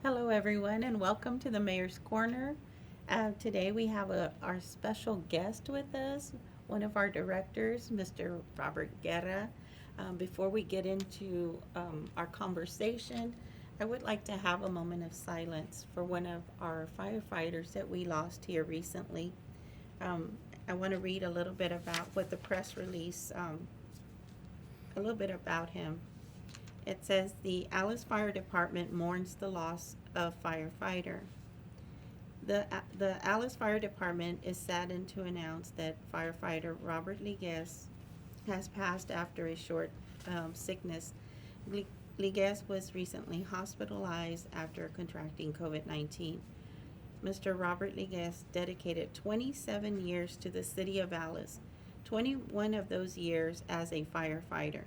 Hello, everyone, and welcome to the Mayor's Corner. Today we have our special guest with us, one of our directors, Mr. Robert Guerra. Before we get into our conversation, I would like to have a moment of silence for one of our firefighters that we lost here recently. Um, I want to read a little bit about what the press release, a little bit about him. It says the Alice Fire Department mourns the loss of firefighter. The Alice Fire Department is saddened to announce that firefighter Robert Liguez has passed after a short sickness. Liguez was recently hospitalized after contracting COVID 19. Mr. Robert Liguez dedicated 27 years to the city of Alice, 21 of those years as a firefighter.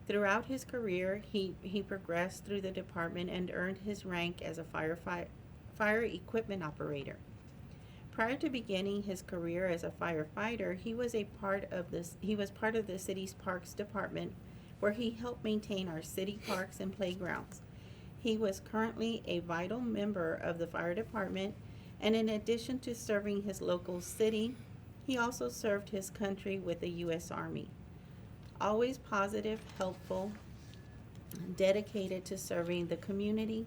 Throughout his career, he progressed through the department and earned his rank as a fire equipment operator. Prior to beginning his career as a firefighter, he was part of the city's parks department where he helped maintain our city parks and playgrounds. He was currently a vital member of the fire department, and in addition to serving his local city, he also served his country with the US Army. Always positive, helpful, dedicated to serving the community.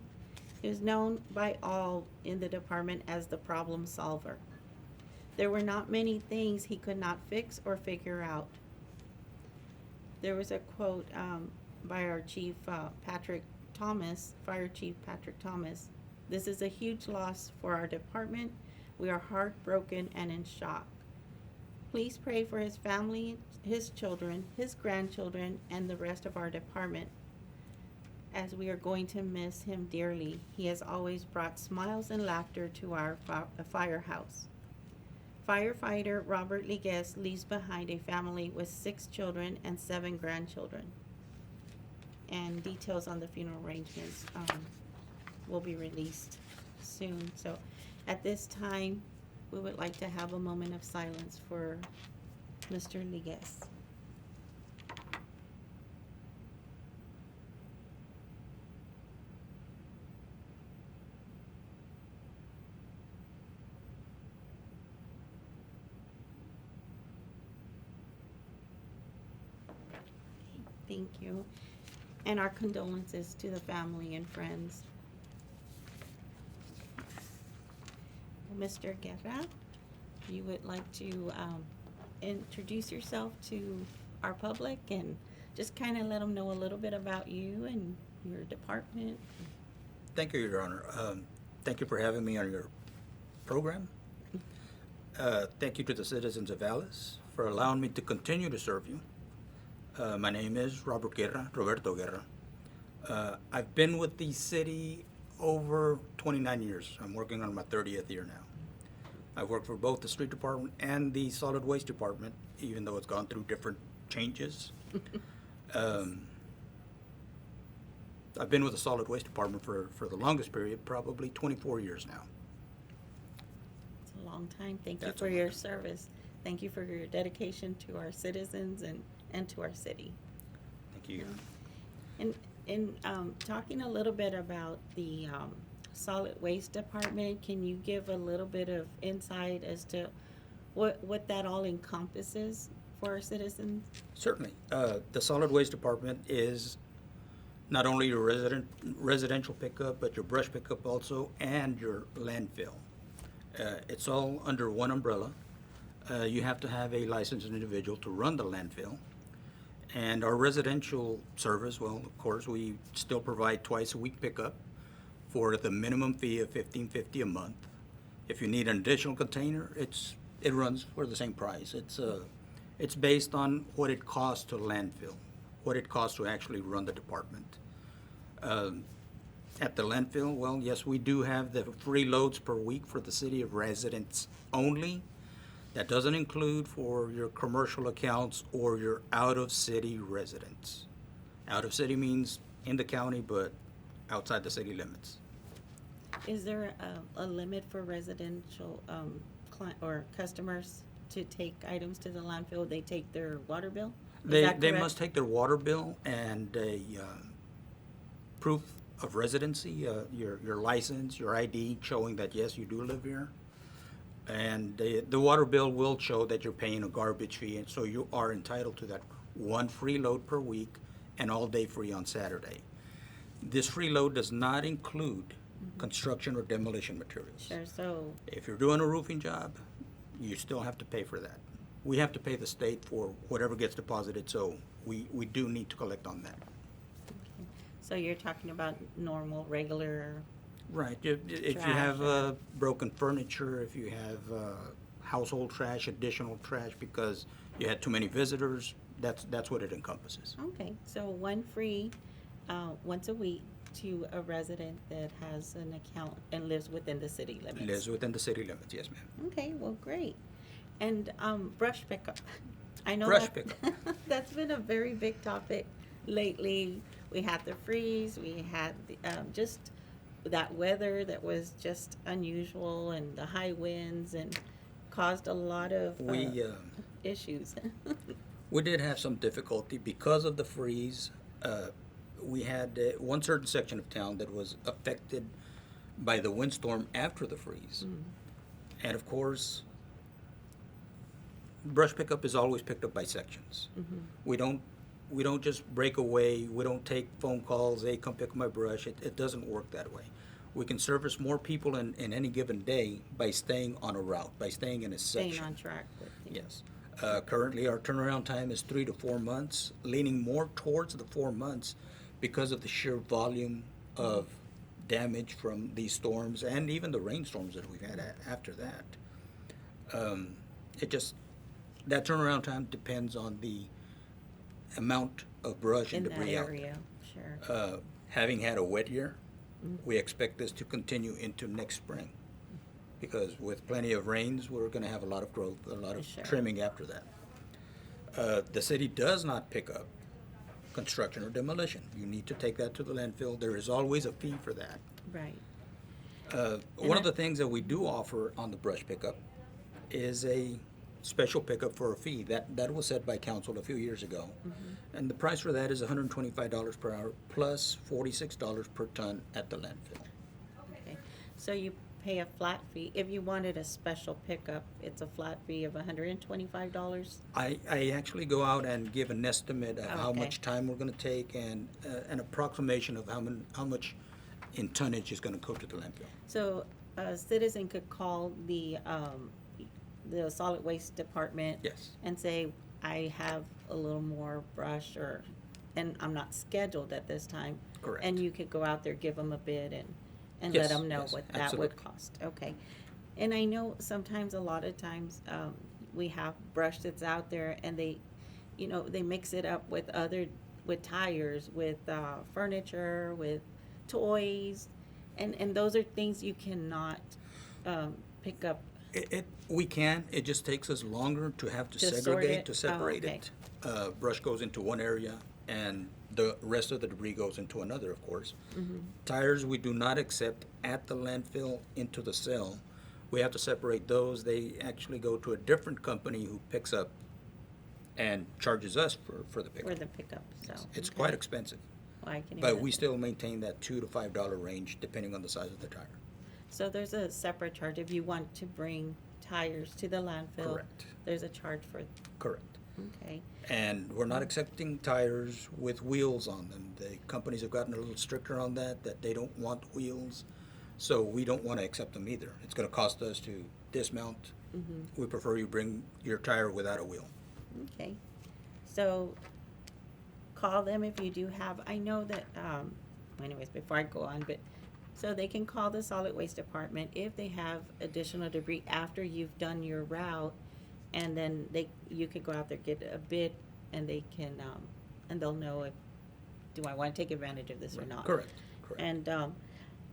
He was known by all in the department as the problem solver. There were not many things he could not fix or figure out. There was a quote by our chief, Patrick Thomas, Fire Chief Patrick Thomas. This is a huge loss for our department. We are heartbroken and in shock. Please pray for his family, his children, his grandchildren, and the rest of our department, as we are going to miss him dearly. He has always brought smiles and laughter to our firehouse. Firefighter Robert Liguez leaves behind a family with 6 children and 7 grandchildren. And details on the funeral arrangements will be released soon. So at this time, we would like to have a moment of silence for Mr. Liguez. Thank you. And our condolences to the family and friends. Mr. Guerra, you would like to introduce yourself to our public and just kind of let them know a little bit about you and your department. Thank you, Your Honor. Thank you for having me on your program. Thank you to the citizens of Alice for allowing me to continue to serve you. My name is Robert Guerra, Roberto Guerra. I've been with the city over 29 years. I'm working on my 30th year now. I've worked for both the street department and the solid waste department, even though it's gone through different changes. Um, I've been with the solid waste department for the longest period, probably 24 years now. It's a long time. Thank you That's for a long your time. service. Thank you for your dedication to our citizens and to our city. Thank you. And in talking a little bit about the solid waste department, can you give a little bit of insight as to what that all encompasses for our citizens? Certainly. The solid waste department is not only your residential pickup, but your brush pickup also, and your landfill. It's all under one umbrella. You have to have a licensed individual to run the landfill. And our residential service, well, of course, we still provide twice a week pickup for the minimum fee of $15.50 a month. If you need an additional container, it runs for the same price. It's based on what it costs to landfill, what it costs to actually run the department. At the landfill, well, yes, we do have the free loads per week for the city of residents only. That doesn't include for your commercial accounts or your out-of-city residents. Out-of-city means in the county, but outside the city limits. Is there a limit for residential or customers to take items to the landfill? They take their water bill? Is They that they correct? must take their water bill and a proof of residency, your license, your ID showing that, yes, you do live here. And the water bill will show that you're paying a garbage fee, and so you are entitled to that one free load per week and all day free on Saturday. This free load does not include construction or demolition materials. Sure, so, If you're doing a roofing job, you still have to pay for that. We have to pay the state for whatever gets deposited, so we do need to collect on that. so you're talking about normal, regular, Right, if you Trash have or- broken furniture, if you have household trash, additional trash because you had too many visitors, that's what it encompasses. okay, so one free, once a week to a resident that has an account and lives within the city limits. Lives within the city limits, yes, ma'am. Okay, well, great. And, brush pickup. I know Brush that- that's been a very big topic lately. We had the freeze, we had, just that weather that was just unusual and the high winds and caused a lot of, issues. We did have some difficulty because of the freeze. We had one certain section of town that was affected by the windstorm after the freeze. And of course, brush pickup is always picked up by sections. We don't just break away. We don't take phone calls, hey, come pick up my brush. It doesn't work that way. We can service more people in any given day by staying on a route, by staying in a section. Staying on track with things. Yes. Currently, our turnaround time is 3 to 4 months, leaning more towards the 4 months because of the sheer volume of damage from these storms and even the rainstorms that we've had after that. That turnaround time depends on the amount of brush and In that debris out area, sure. there. Having had a wet year, we expect this to continue into next spring. Because with plenty of rains, we're gonna have a lot of growth, a lot of Sure. trimming after that. The city does not pick up construction or demolition. You need to take that to the landfill. There is always a fee for that. Right. One of I- the things that we do offer on the brush pickup is a special pickup for a fee. That was set by council a few years ago. And the price for that is $125 per hour plus $46 per ton at the landfill. Okay. So you pay a flat fee. If you wanted a special pickup, it's a flat fee of $125? I actually go out and give an estimate of how Okay. much time we're gonna take and an approximation of how much in tonnage is gonna go to the landfill. So a citizen could call the solid waste department Yes, and say, I have a little more brush and I'm not scheduled at this time. correct. And you could go out there, give them a bid and Yes, let them know yes, what that would absolutely. cost. Okay. And I know sometimes, a lot of times, we have brush that's out there and they mix it up with with tires, with, furniture, with toys. And those are things you cannot, pick up. We can, it just takes us longer to have to To sort segregate, it? to Oh, separate okay. it. Brush goes into one area and the rest of the debris goes into another, of course. Tires, we do not accept at the landfill into the cell. We have to separate those. They actually go to a different company who picks up and charges us for the For pickup. the pickup, so. It's okay. quite expensive, Well, I can but we imagine. still maintain that $2 to $5 range depending on the size of the tire. So there's a separate charge if you want to bring tires to the landfill. Correct. There's a charge for, Correct. okay, And we're not accepting tires with wheels on them. The companies have gotten a little stricter on that they don't want wheels. So we don't want to accept them either. It's going to cost us to dismount. We prefer you bring your tire without a wheel. okay. So call them if you do have, I know that, anyways, before I go on, but, so they can call the solid waste department if they have additional debris after you've done your route. And then you could go out there, get a bid, and they can, and they'll know if, do I want to take advantage of this or not? Correct, correct. And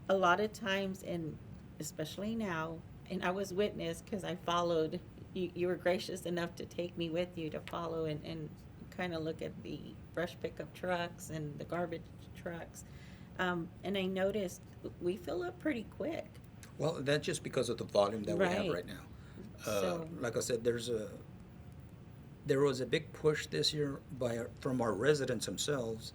a lot of times, and especially now, and I was witness because I followed, you were gracious enough to take me with you to follow and kind of look at the brush pickup trucks and the garbage trucks. And I noticed we fill up pretty quick. Well, that's just because of the volume that we have Right. right now. So- Like I said, there was a big push this year from our residents themselves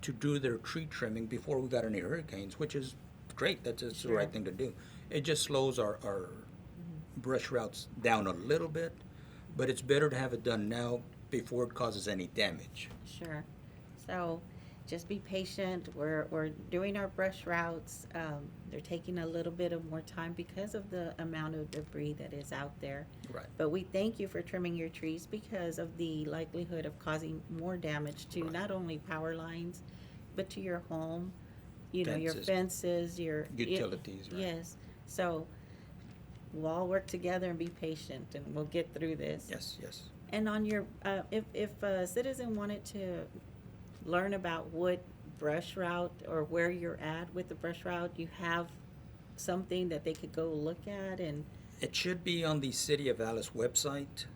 to do their tree trimming before we got any hurricanes, which is great. That's the Sure. right thing to do. It just slows our brush routes down a little bit, but it's better to have it done now before it causes any damage. Sure. So just be patient. We're doing our brush routes. They're taking a little bit of more time because of the amount of debris that is out there. Right. But we thank you for trimming your trees because of the likelihood of causing more damage to Right. not only power lines, but to your home, you know, your Fences. fences, your. Utilities, right. Yes. So we'll all work together and be patient and we'll get through this. Yes, yes. And on your, if a citizen wanted to learn about what brush route or where you're at with the brush route, you have something that they could go look at and, It should be on the City of Alice website.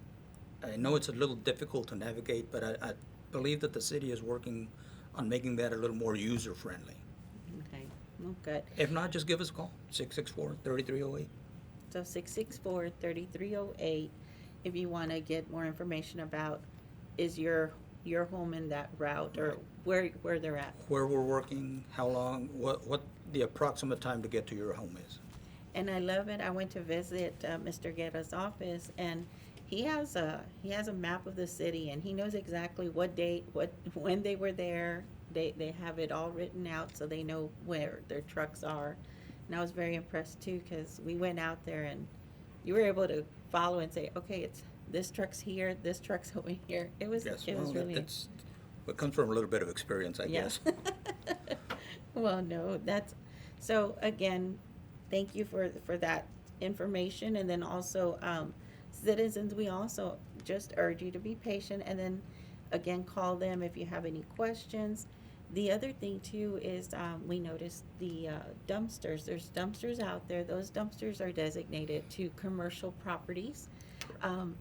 I know it's a little difficult to navigate, but I believe that the city is working on making that a little more user-friendly. okay, well, good. If not, just give us a call, 664-3308. So 664-3308, if you want to get more information about, is your home in that route or where they're at? Where we're working, how long, what the approximate time to get to your home is. And I love it. I went to visit Mr. Guerra's office, and he has a map of the city, and he knows exactly what date, when they were there. They have it all written out, so they know where their trucks are. And I was very impressed too, because we went out there, and you were able to follow and say, okay, it's this truck's here, this truck's over here. It was Yes, it was well, really. that's, it comes from a little bit of experience, I Yeah. guess. Well, no, that's, so again, thank you for that information. And then also, citizens, we also just urge you to be patient and then again, call them if you have any questions. The other thing too is, we noticed the dumpsters. There's dumpsters out there. Those dumpsters are designated to commercial properties.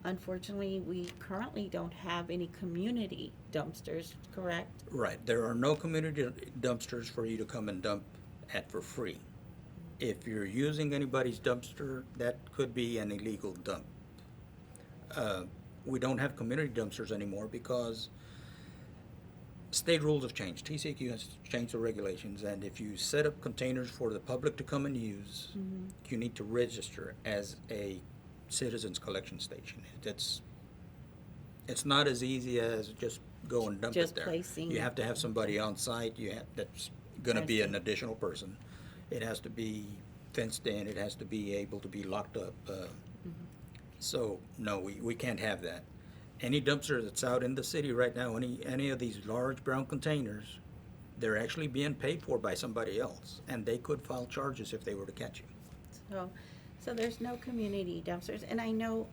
Unfortunately, we currently don't have any community dumpsters, correct? Right, there are no community dumpsters for you to come and dump at for free. If you're using anybody's dumpster, that could be an illegal dump. We don't have community dumpsters anymore because state rules have changed. TCEQ has changed the regulations, and if you set up containers for the public to come and use, you need to register as a citizens collection station. It's not as easy as just go and dump Just it there. placing- You have to have somebody on site. That's gonna I be see. an additional person. It has to be fenced in. It has to be able to be locked up. So no, we can't have that. Any dumpster that's out in the city right now, any of these large brown containers, they're actually being paid for by somebody else, and they could file charges if they were to catch you. So there's no community dumpsters, and I know,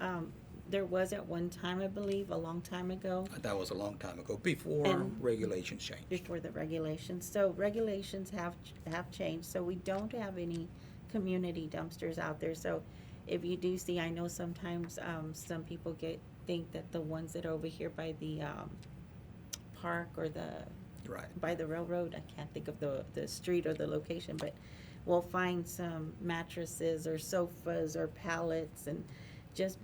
there was at one time, I believe, a long time ago, That was a long time ago, before And- regulations changed. before the regulations. So regulations have changed, so we don't have any community dumpsters out there. So if you do see, I know sometimes, some people think that the ones that are over here by the, park or Right. by the railroad, I can't think of the street or the location, but we'll find some mattresses or sofas or pallets and just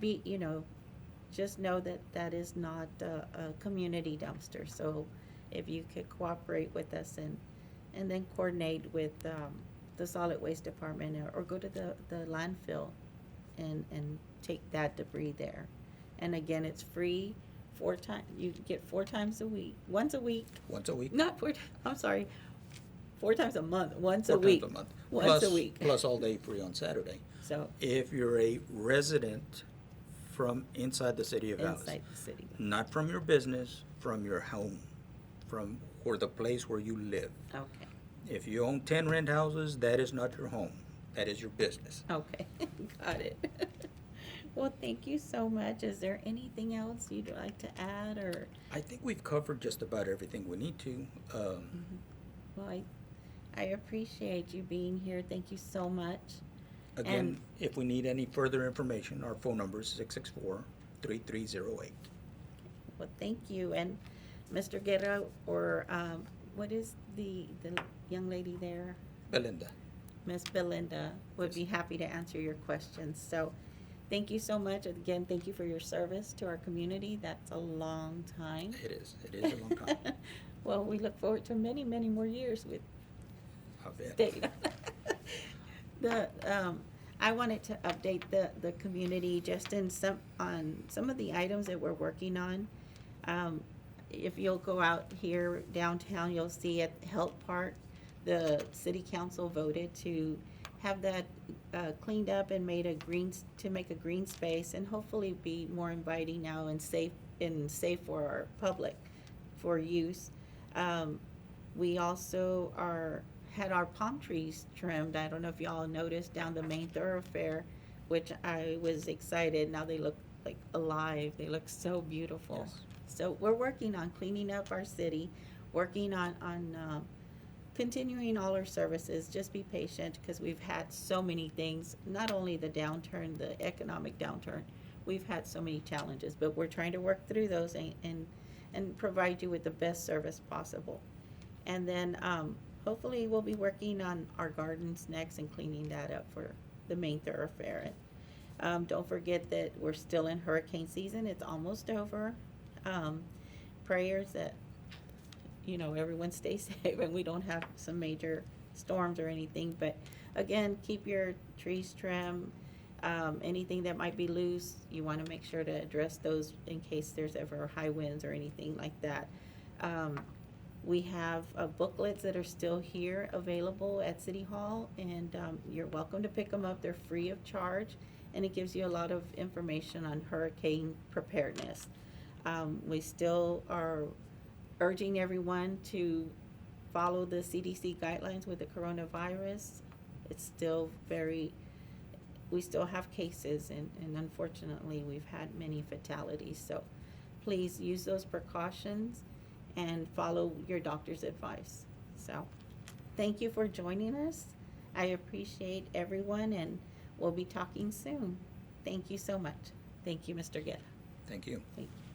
just know that that is not a community dumpster. So if you could cooperate with us and then coordinate with, the solid waste department or go to the landfill and take that debris there. And again, it's free you get 4 times a week, once a week, Once a week. not 4, I'm sorry, 4 times a month, once a 4 times week. a month. Once a week. Plus all day free on Saturday. So, If you're a resident from inside the city of Alice, inside the city. not from your business, from your home, or the place where you live. Okay, If you own 10 rent houses, that is not your home. That is your business. okay, got it. Well, thank you so much. Is there anything else you'd like to add or, I think we've covered just about everything we need to. well, I appreciate you being here. Thank you so much. Again, And- if we need any further information, our phone number is 664-3308. Well, thank you. And Mr. Guerra, or, what is the young lady there? Belinda. Miss Belinda would Yes. be happy to answer your questions. So thank you so much. Again, thank you for your service to our community. That's a long time. It is a long time. Well, we look forward to many, many more years with I bet. state. I wanted to update the community just on some of the items that we're working on. If you'll go out here downtown, you'll see at Health Park, the city council voted to have that cleaned up and to make a green space and hopefully be more inviting now and safe for our public for use. We also had our palm trees trimmed. I don't know if y'all noticed down the main thoroughfare, which I was excited. Now they look like alive. They look so beautiful. Yes. So we're working on cleaning up our city, working on continuing all our services. Just be patient because we've had so many things, not only the downturn, the economic downturn, we've had so many challenges, but we're trying to work through those and provide you with the best service possible. And then hopefully we'll be working on our gardens next and cleaning that up for the main thoroughfare. And don't forget that we're still in hurricane season. It's almost over. Prayers that, everyone stays safe and we don't have some major storms or anything. But again, keep your trees trimmed. Anything that might be loose, you want to make sure to address those in case there's ever high winds or anything like that. We have booklets that are still here available at City Hall, and you're welcome to pick them up. They're free of charge, and it gives you a lot of information on hurricane preparedness. We still are urging everyone to follow the CDC guidelines with the coronavirus. It's still we still have cases, and unfortunately, we've had many fatalities. So please use those precautions and follow your doctor's advice. So thank you for joining us. I appreciate everyone, and we'll be talking soon. Thank you so much. Thank you, Mr. Guerra. Thank you. Thank you.